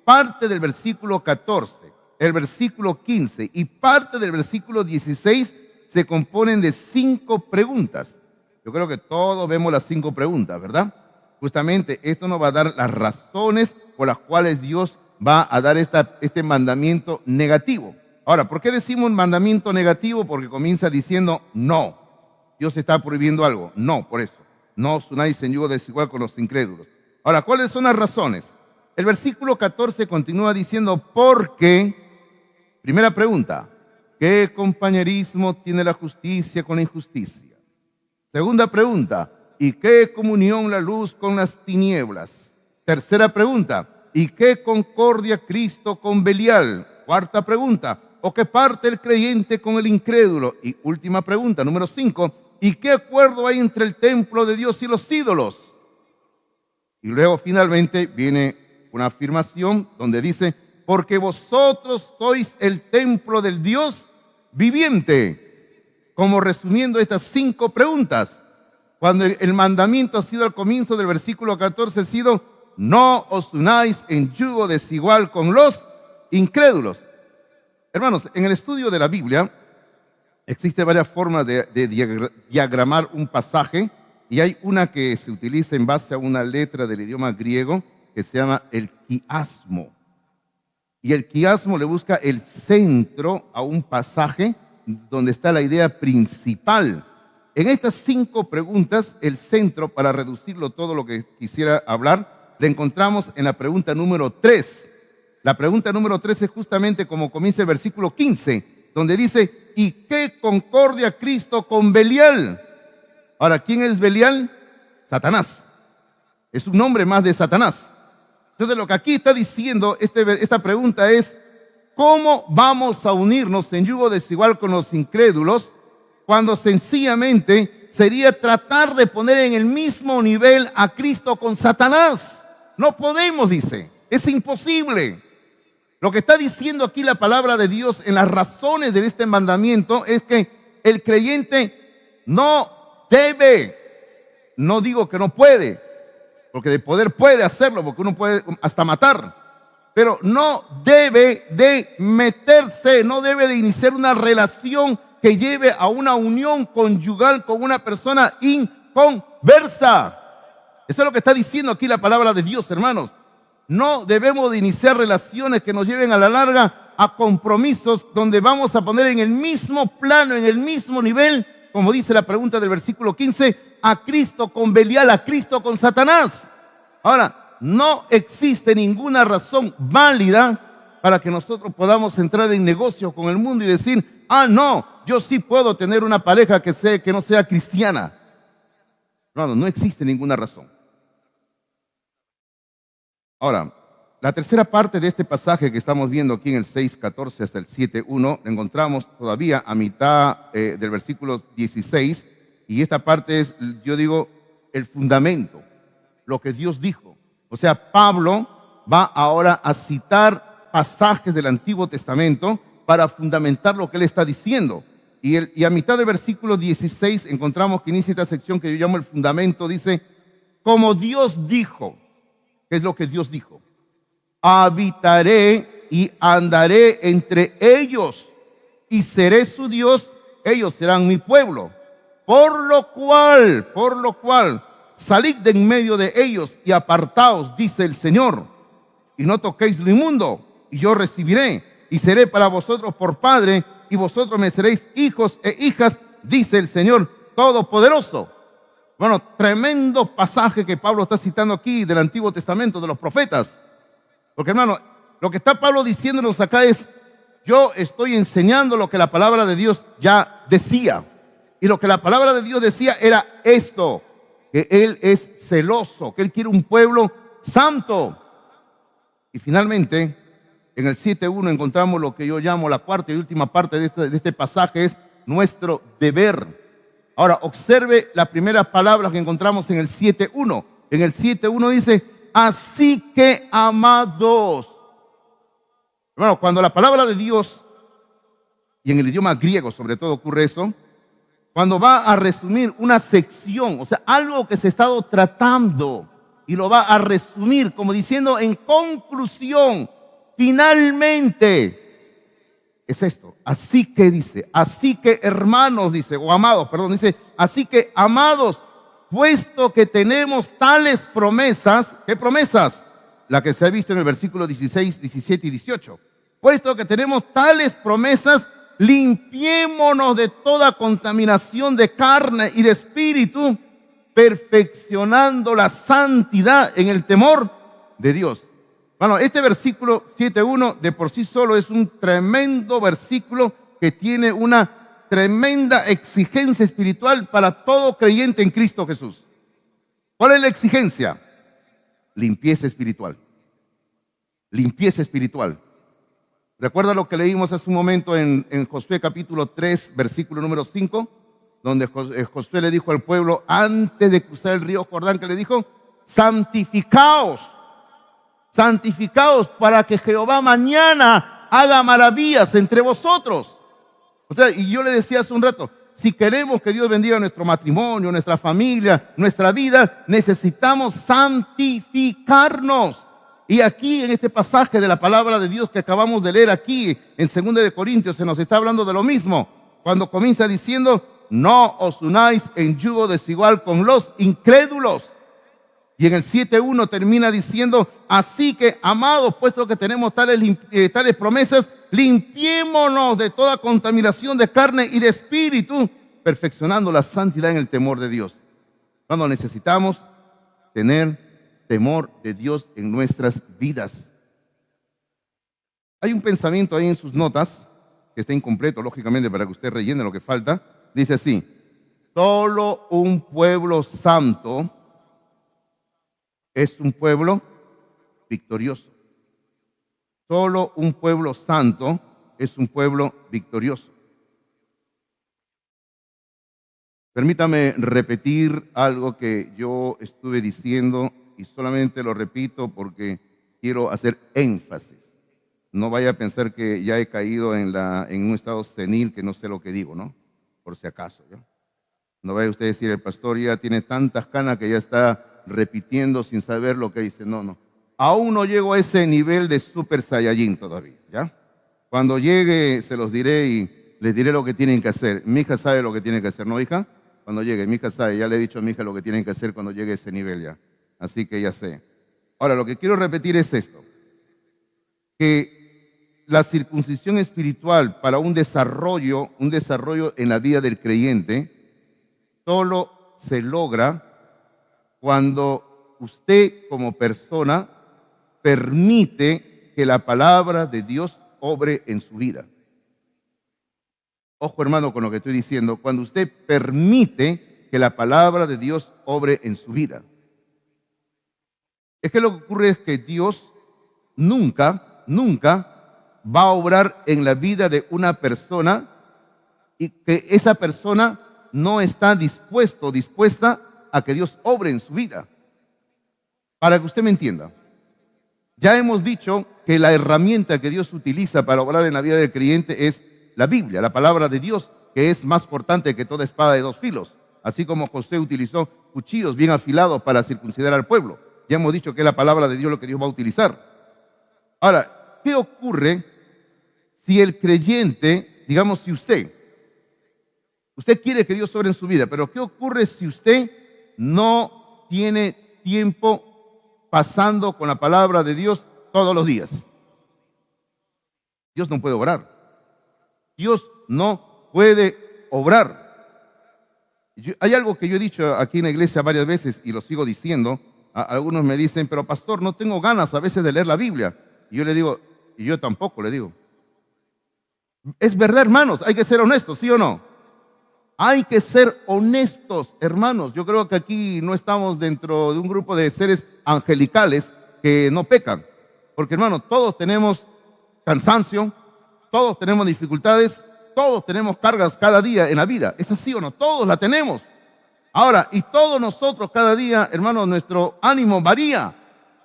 parte del versículo 14, el versículo 15 y parte del versículo 16 se componen de 5 preguntas. Yo creo que todos vemos las 5 preguntas, ¿verdad? Justamente esto nos va a dar las razones por las cuales Dios va a dar este mandamiento negativo. Ahora, ¿por qué decimos mandamiento negativo? Porque comienza diciendo no. Dios está prohibiendo algo. No, por eso. No os unáis en yugo desigual con los incrédulos. Ahora, ¿cuáles son las razones? El versículo 14 continúa diciendo, porque, primera pregunta, ¿qué compañerismo tiene la justicia con la injusticia? Segunda pregunta, ¿y qué comunión la luz con las tinieblas? Tercera pregunta, ¿y qué concordia Cristo con Belial? Cuarta pregunta, ¿o qué parte el creyente con el incrédulo? Y última pregunta, número 5, ¿y qué acuerdo hay entre el templo de Dios y los ídolos? Y luego finalmente viene una afirmación donde dice, porque vosotros sois el templo del Dios viviente. Como resumiendo estas 5 preguntas, cuando el mandamiento ha sido al comienzo del versículo 14, ha sido: no os unáis en yugo desigual con los incrédulos. Hermanos, en el estudio de la Biblia existen varias formas de diagramar un pasaje, y hay una que se utiliza en base a una letra del idioma griego que se llama el quiasmo. Y el quiasmo le busca el centro a un pasaje donde está la idea principal. En estas 5 preguntas, el centro, para reducirlo todo lo que quisiera hablar, le encontramos en la pregunta número 3. La pregunta número 3 es justamente como comienza el versículo 15, donde dice: ¿y qué concordia Cristo con Belial? Ahora, ¿quién es Belial? Satanás. Es un nombre más de Satanás. Entonces, lo que aquí está diciendo esta pregunta es: ¿cómo vamos a unirnos en yugo desigual con los incrédulos cuando sencillamente sería tratar de poner en el mismo nivel a Cristo con Satanás? No podemos, dice. Es imposible. Lo que está diciendo aquí la palabra de Dios en las razones de este mandamiento es que el creyente no debe, no digo que no puede, porque de poder puede hacerlo, porque uno puede hasta matar, pero no debe de meterse, no debe de iniciar una relación que lleve a una unión conyugal con una persona inconversa. Eso es lo que está diciendo aquí la palabra de Dios, hermanos. No debemos de iniciar relaciones que nos lleven a la larga a compromisos donde vamos a poner en el mismo plano, en el mismo nivel, como dice la pregunta del versículo 15, a Cristo con Belial, a Cristo con Satanás. Ahora, no existe ninguna razón válida para que nosotros podamos entrar en negocios con el mundo y decir: no, yo sí puedo tener una pareja que no sea cristiana. No existe ninguna razón. Ahora, la tercera parte de este pasaje que estamos viendo aquí en el 6:14 hasta el 7:1, encontramos todavía a mitad del versículo 16, y esta parte es, yo digo, el fundamento, lo que Dios dijo. O sea, Pablo va ahora a citar pasajes del Antiguo Testamento para fundamentar lo que él está diciendo. Y a mitad del versículo 16 encontramos que inicia esta sección que yo llamo el fundamento. Dice: como Dios dijo. ¿Qué es lo que Dios dijo? Habitaré y andaré entre ellos y seré su Dios, ellos serán mi pueblo. Por lo cual, salid de en medio de ellos y apartaos, dice el Señor, y no toquéis lo inmundo, y yo recibiré, y seré para vosotros por padre, y vosotros me seréis hijos e hijas, dice el Señor Todopoderoso. Bueno, tremendo pasaje que Pablo está citando aquí del Antiguo Testamento, de los profetas. Porque, hermano, lo que está Pablo diciéndonos acá es: yo estoy enseñando lo que la palabra de Dios ya decía. Y lo que la palabra de Dios decía era esto: que Él es celoso, que Él quiere un pueblo santo. Y finalmente, en el 7:1 encontramos lo que yo llamo la cuarta y última parte de este pasaje, es nuestro deber. Ahora, observe la primera palabra que encontramos en el 7:1. En el 7:1 dice: así que, amados. Bueno, cuando la palabra de Dios, y en el idioma griego sobre todo ocurre eso, cuando va a resumir una sección, o sea, algo que se ha estado tratando, y lo va a resumir como diciendo en conclusión, finalmente, es esto. Así que dice, así que hermanos, dice, o amados, perdón, dice, así que amados, puesto que tenemos tales promesas. ¿Qué promesas? La que se ha visto en el versículo 16, 17 y 18. Puesto que tenemos tales promesas, limpiémonos de toda contaminación de carne y de espíritu, perfeccionando la santidad en el temor de Dios. Bueno, este versículo 7:1 de por sí solo es un tremendo versículo que tiene una tremenda exigencia espiritual para todo creyente en Cristo Jesús. ¿Cuál es la exigencia? Limpieza espiritual. Limpieza espiritual. ¿Recuerda lo que leímos hace un momento en Josué capítulo 3, versículo número 5? Donde Josué le dijo al pueblo, antes de cruzar el río Jordán, que le dijo: santificaos. santificados para que Jehová mañana haga maravillas entre vosotros. O sea, y yo le decía hace un rato, si queremos que Dios bendiga nuestro matrimonio, nuestra familia, nuestra vida, necesitamos santificarnos. Y aquí en este pasaje de la palabra de Dios que acabamos de leer aquí en 2 de Corintios se nos está hablando de lo mismo. Cuando comienza diciendo, no os unáis en yugo desigual con los incrédulos. Y en el 7:1 termina diciendo, así que, amados, puesto que tenemos tales promesas, limpiémonos de toda contaminación de carne y de espíritu, perfeccionando la santidad en el temor de Dios. Cuando necesitamos tener temor de Dios en nuestras vidas. Hay un pensamiento ahí en sus notas, que está incompleto, lógicamente, para que usted rellene lo que falta. Dice así, solo un pueblo santo es un pueblo victorioso. Solo un pueblo santo es un pueblo victorioso. Permítame repetir algo que yo estuve diciendo y solamente lo repito porque quiero hacer énfasis. No vaya a pensar que ya he caído en un estado senil que no sé lo que digo, ¿no? Por si acaso, ¿ya? No vaya usted a decir, el pastor ya tiene tantas canas que ya está repitiendo sin saber lo que dice. No, no. Aún no llego a ese nivel de Super Saiyajin todavía, ¿ya? Cuando llegue se los diré y les diré lo que tienen que hacer. Mi hija sabe lo que tiene que hacer, ¿no, hija? Cuando llegue, mi hija sabe, ya le he dicho a mi hija lo que tienen que hacer cuando llegue a ese nivel ya. Así que ya sé. Ahora, lo que quiero repetir es esto, que la circuncisión espiritual para un desarrollo en la vida del creyente, solo se logra cuando usted como persona permite que la palabra de Dios obre en su vida. Ojo, hermano, con lo que estoy diciendo, cuando usted permite que la palabra de Dios obre en su vida. Es que lo que ocurre es que Dios nunca va a obrar en la vida de una persona y que esa persona no está dispuesta a que Dios obre en su vida. Para que usted me entienda, ya hemos dicho que la herramienta que Dios utiliza para obrar en la vida del creyente es la Biblia, la palabra de Dios, que es más cortante que toda espada de dos filos, así como José utilizó cuchillos bien afilados para circuncidar al pueblo. Ya hemos dicho que es la palabra de Dios lo que Dios va a utilizar. Ahora, ¿qué ocurre si el creyente, digamos, si usted quiere que Dios obre en su vida, pero qué ocurre si usted no tiene tiempo pasando con la palabra de Dios todos los días? Dios no puede obrar. Dios no puede obrar. Hay algo que yo he dicho aquí en la iglesia varias veces y lo sigo diciendo. Algunos me dicen, pero pastor, no tengo ganas a veces de leer la Biblia. Y yo le digo, y yo tampoco le digo. Es verdad, hermanos, hay que ser honestos, ¿sí o no? Hay que ser honestos, hermanos. Yo creo que aquí no estamos dentro de un grupo de seres angelicales que no pecan. Porque, hermano, todos tenemos cansancio, todos tenemos dificultades, todos tenemos cargas cada día en la vida. ¿Es así o no? Todos la tenemos. Ahora, y todos nosotros cada día, hermano, nuestro ánimo varía.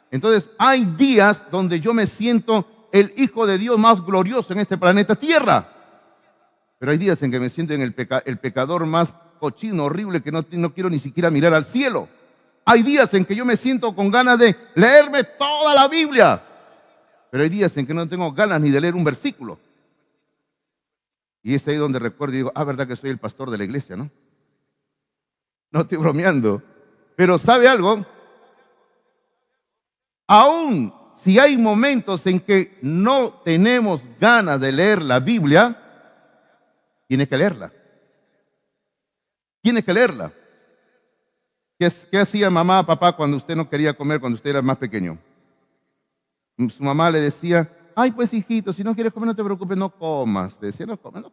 Entonces, hay días donde yo me siento el Hijo de Dios más glorioso en este planeta Tierra. Pero hay días en que me siento en el pecador más cochino, horrible, que no quiero ni siquiera mirar al cielo. Hay días en que yo me siento con ganas de leerme toda la Biblia. Pero hay días en que no tengo ganas ni de leer un versículo. Y es ahí donde recuerdo y digo, verdad que soy el pastor de la iglesia, ¿no? No estoy bromeando. Pero ¿sabe algo? Aún si hay momentos en que no tenemos ganas de leer la Biblia, tiene que leerla. Tiene que leerla. ¿Qué hacía mamá, papá cuando usted no quería comer, cuando usted era más pequeño? Su mamá le decía, ay, pues hijito, si no quieres comer no te preocupes, no comas. Le decía, no comas,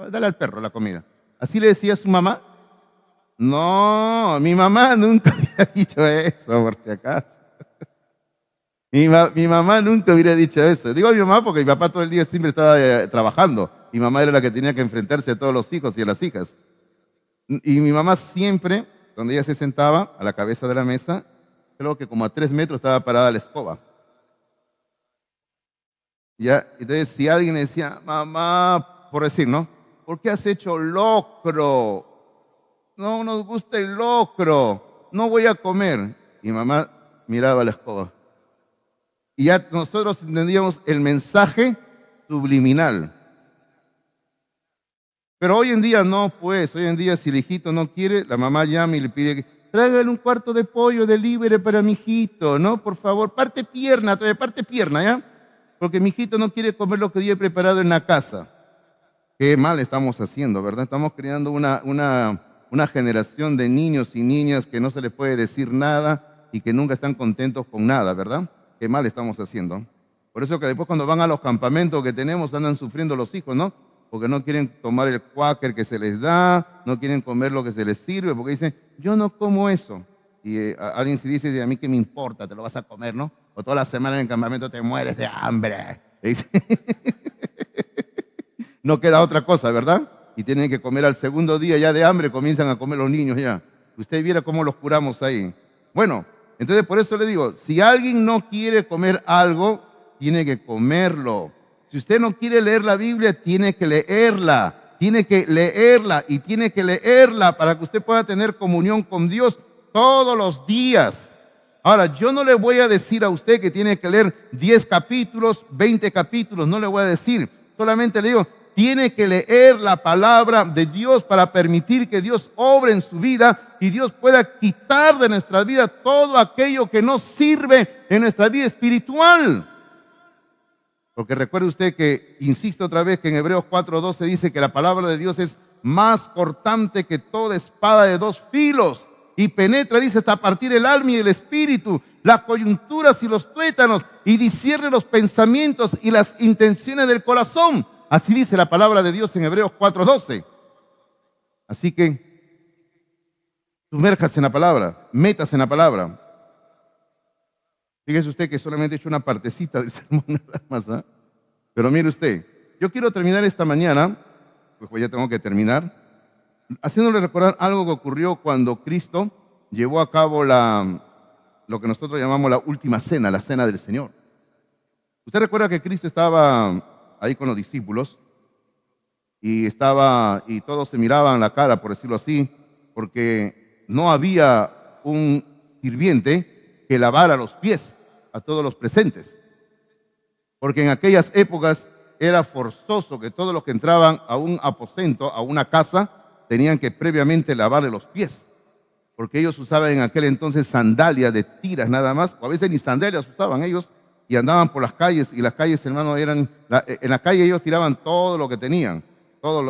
dale al perro la comida. Así le decía a su mamá. No, mi mamá nunca hubiera dicho eso, por si acaso. Mi mamá nunca hubiera dicho eso. Digo a mi mamá porque mi papá todo el día siempre estaba trabajando. Mi mamá era la que tenía que enfrentarse a todos los hijos y a las hijas. Y mi mamá siempre, cuando ella se sentaba a la cabeza de la mesa, creo que como a 3 metros estaba parada la escoba. Ya, entonces si alguien le decía, mamá, por decir, ¿no? ¿Por qué has hecho locro? No nos gusta el locro, no voy a comer. Y mamá miraba la escoba. Y ya nosotros entendíamos el mensaje subliminal. Pero hoy en día no, pues, hoy en día si el hijito no quiere, la mamá llama y le pide que tráigale un cuarto de pollo de libre para mi hijito, ¿no? Por favor, parte pierna, todavía parte pierna, ¿ya? Porque mi hijito no quiere comer lo que yo he preparado en la casa. Qué mal estamos haciendo, ¿verdad? Estamos creando una generación de niños y niñas que no se les puede decir nada y que nunca están contentos con nada, ¿verdad? Qué mal estamos haciendo. Por eso que después cuando van a los campamentos que tenemos andan sufriendo los hijos, ¿no? Porque no quieren tomar el cuáquer que se les da, no quieren comer lo que se les sirve, porque dicen, yo no como eso. Y alguien se dice, a mí qué me importa, te lo vas a comer, ¿no? O toda la semana en el campamento te mueres de hambre. No queda otra cosa, ¿verdad? Y tienen que comer al segundo día ya de hambre, comienzan a comer los niños ya. Usted viera cómo los curamos ahí. Bueno, entonces por eso le digo, si alguien no quiere comer algo, tiene que comerlo. Si usted no quiere leer la Biblia, tiene que leerla. Tiene que leerla y tiene que leerla para que usted pueda tener comunión con Dios todos los días. Ahora, yo no le voy a decir a usted que tiene que leer 10 capítulos, 20 capítulos, no le voy a decir. Solamente le digo, tiene que leer la palabra de Dios para permitir que Dios obre en su vida y Dios pueda quitar de nuestra vida todo aquello que no sirve en nuestra vida espiritual. Porque recuerde usted que, insisto otra vez, que en Hebreos 4:12 dice que la palabra de Dios es más cortante que toda espada de dos filos y penetra, dice, hasta partir el alma y el espíritu, las coyunturas y los tuétanos, y discierne los pensamientos y las intenciones del corazón. Así dice la palabra de Dios en Hebreos 4:12. Así que sumérjase en la palabra, métase en la palabra. Fíjese usted que solamente he hecho una partecita del sermón nada más, ¿eh? Pero mire usted, yo quiero terminar esta mañana, pues ya tengo que terminar, haciéndole recordar algo que ocurrió cuando Cristo llevó a cabo lo que nosotros llamamos la última cena, la cena del Señor. Usted recuerda que Cristo estaba ahí con los discípulos y todos se miraban la cara, por decirlo así, porque no había un sirviente que lavara los pies a todos los presentes. Porque en aquellas épocas era forzoso que todos los que entraban a un aposento, a una casa, tenían que previamente lavarle los pies. Porque ellos usaban en aquel entonces sandalias de tiras nada más, o a veces ni sandalias usaban ellos, y andaban por las calles, y las calles, hermano, en la calle ellos tiraban todo lo que tenían,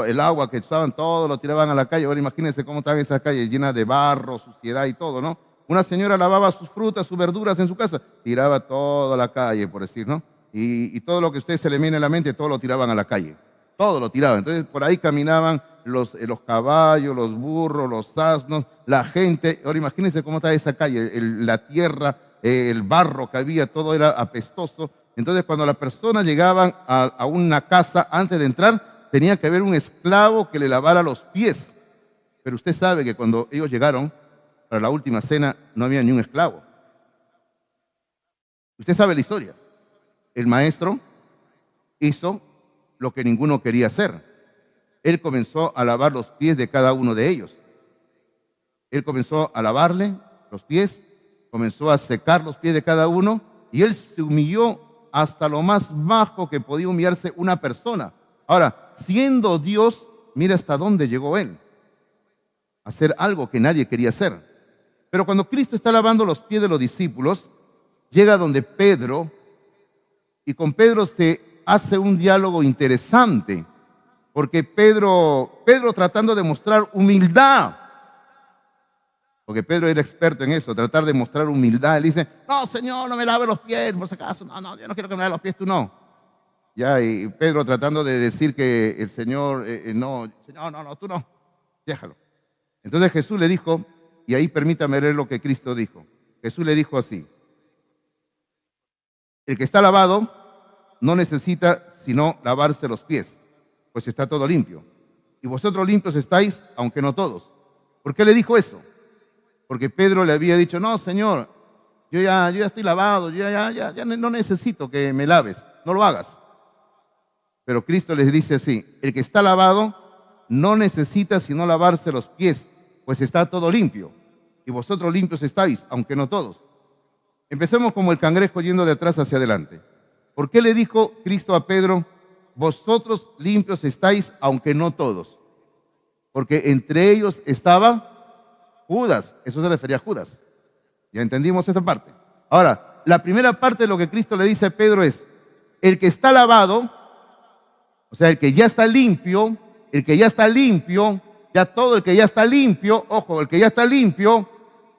el agua que usaban, todo lo tiraban a la calle. Ahora imagínense cómo estaban esas calles llenas de barro, suciedad y todo, ¿no? Una señora lavaba sus frutas, sus verduras en su casa, tiraba toda la calle, por decir, ¿no? Y todo lo que a usted se le viene a la mente, todo lo tiraban a la calle. Todo lo tiraban. Entonces, por ahí caminaban los caballos, los burros, los asnos, la gente. Ahora imagínense cómo está esa calle, la tierra, el barro que había, todo era apestoso. Entonces, cuando las personas llegaban a una casa, antes de entrar, tenía que haber un esclavo que le lavara los pies. Pero usted sabe que cuando ellos llegaron para la última cena, no había ni un esclavo. Usted sabe la historia. El maestro hizo lo que ninguno quería hacer. Él comenzó a lavar los pies de cada uno de ellos. Él comenzó a lavarle los pies, comenzó a secar los pies de cada uno y él se humilló hasta lo más bajo que podía humillarse una persona. Ahora, siendo Dios, mira hasta dónde llegó él. A hacer algo que nadie quería hacer. Pero cuando Cristo está lavando los pies de los discípulos, llega donde Pedro, y con Pedro se hace un diálogo interesante, porque Pedro tratando de mostrar humildad, porque Pedro era experto en eso, tratar de mostrar humildad, él dice, no, Señor, no me lave los pies, por si acaso, no, yo no quiero que me lave los pies, tú no. Ya, y Pedro tratando de decir que el Señor, no, Señor, no, tú no, déjalo. Entonces Jesús le dijo, y ahí permítame leer lo que Cristo dijo. Jesús le dijo así: el que está lavado no necesita sino lavarse los pies, pues está todo limpio. Y vosotros limpios estáis, aunque no todos. ¿Por qué le dijo eso? Porque Pedro le había dicho, no, Señor, yo ya estoy lavado, yo ya no necesito que me laves, no lo hagas. Pero Cristo les dice así: el que está lavado no necesita sino lavarse los pies, pues está todo limpio. Y vosotros limpios estáis, aunque no todos. Empecemos como el cangrejo yendo de atrás hacia adelante. ¿Por qué le dijo Cristo a Pedro: vosotros limpios estáis, aunque no todos? Porque entre ellos estaba Judas. Eso se refería a Judas. Ya entendimos esa parte. Ahora, la primera parte de lo que Cristo le dice a Pedro es: el que está lavado, o sea, el que ya está limpio, ya todo el que ya está limpio, ojo, el que ya está limpio,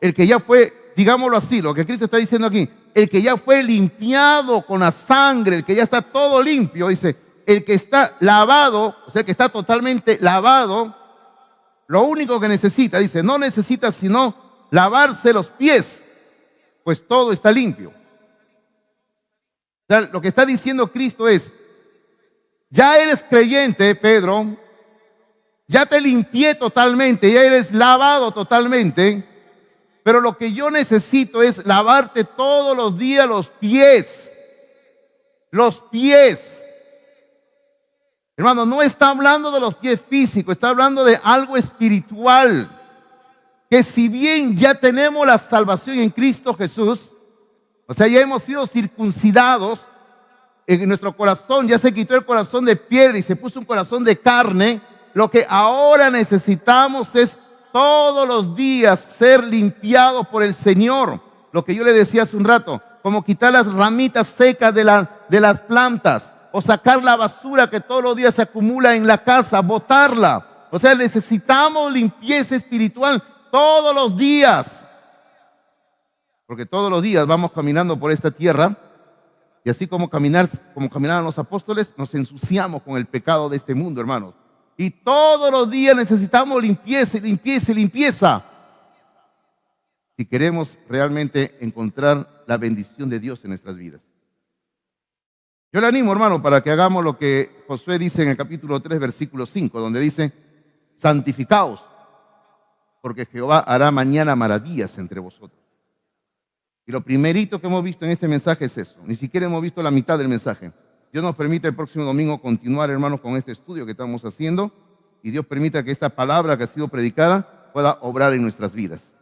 el que ya fue, digámoslo así, lo que Cristo está diciendo aquí, el que ya fue limpiado con la sangre, el que ya está todo limpio, dice, el que está lavado, o sea, el que está totalmente lavado, lo único que necesita, dice, no necesita sino lavarse los pies, pues todo está limpio. O sea, lo que está diciendo Cristo es: ya eres creyente, Pedro, ya te limpié totalmente, ya eres lavado totalmente, pero lo que yo necesito es lavarte todos los días los pies. Los pies. Hermano, no está hablando de los pies físicos, está hablando de algo espiritual. Que si bien ya tenemos la salvación en Cristo Jesús, o sea, ya hemos sido circuncidados, en nuestro corazón ya se quitó el corazón de piedra y se puso un corazón de carne. Lo que ahora necesitamos es todos los días ser limpiados por el Señor. Lo que yo le decía hace un rato, como quitar las ramitas secas de las plantas, o sacar la basura que todos los días se acumula en la casa, botarla. O sea, necesitamos limpieza espiritual todos los días, porque todos los días vamos caminando por esta tierra. Y así como caminaban los apóstoles, nos ensuciamos con el pecado de este mundo, hermanos. Y todos los días necesitamos limpieza, limpieza, limpieza. Si queremos realmente encontrar la bendición de Dios en nuestras vidas. Yo le animo, hermano, para que hagamos lo que Josué dice en el capítulo 3, versículo 5, donde dice: santificaos, porque Jehová hará mañana maravillas entre vosotros. Y lo primerito que hemos visto en este mensaje es eso. Ni siquiera hemos visto la mitad del mensaje. Dios nos permite el próximo domingo continuar, hermanos, con este estudio que estamos haciendo. Y Dios permita que esta palabra que ha sido predicada pueda obrar en nuestras vidas.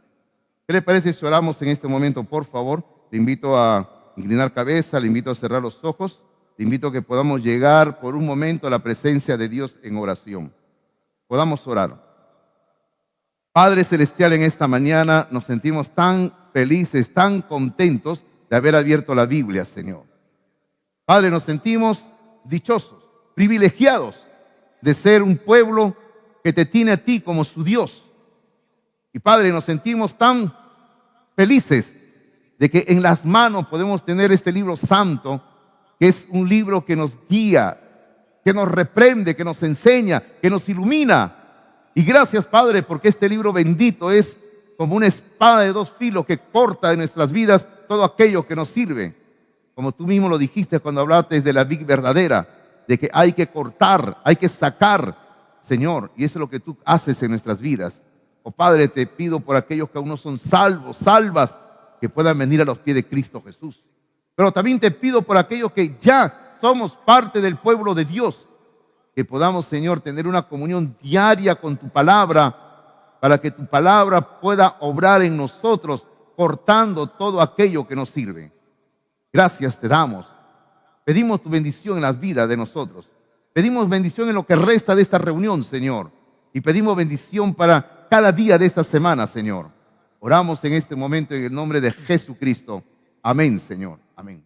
¿Qué le parece si oramos en este momento, por favor? Le invito a inclinar cabeza, le invito a cerrar los ojos. Le invito a que podamos llegar por un momento a la presencia de Dios en oración. Podamos orar. Padre Celestial, en esta mañana nos sentimos tan felices, tan contentos de haber abierto la Biblia, Señor. Padre, nos sentimos dichosos, privilegiados de ser un pueblo que te tiene a ti como su Dios. Y Padre, nos sentimos tan felices de que en las manos podemos tener este libro santo, que es un libro que nos guía, que nos reprende, que nos enseña, que nos ilumina. Y gracias, Padre, porque este libro bendito es como una espada de dos filos que corta de nuestras vidas todo aquello que nos sirve. Como tú mismo lo dijiste cuando hablaste de la vid verdadera, de que hay que cortar, hay que sacar, Señor, y eso es lo que tú haces en nuestras vidas. Oh Padre, te pido por aquellos que aún no son salvos, salvas, que puedan venir a los pies de Cristo Jesús. Pero también te pido por aquellos que ya somos parte del pueblo de Dios, que podamos, Señor, tener una comunión diaria con tu palabra, para que tu palabra pueda obrar en nosotros, cortando todo aquello que nos sirve. Gracias te damos. Pedimos tu bendición en las vidas de nosotros. Pedimos bendición en lo que resta de esta reunión, Señor. Y pedimos bendición para cada día de esta semana, Señor. Oramos en este momento en el nombre de Jesucristo. Amén, Señor. Amén.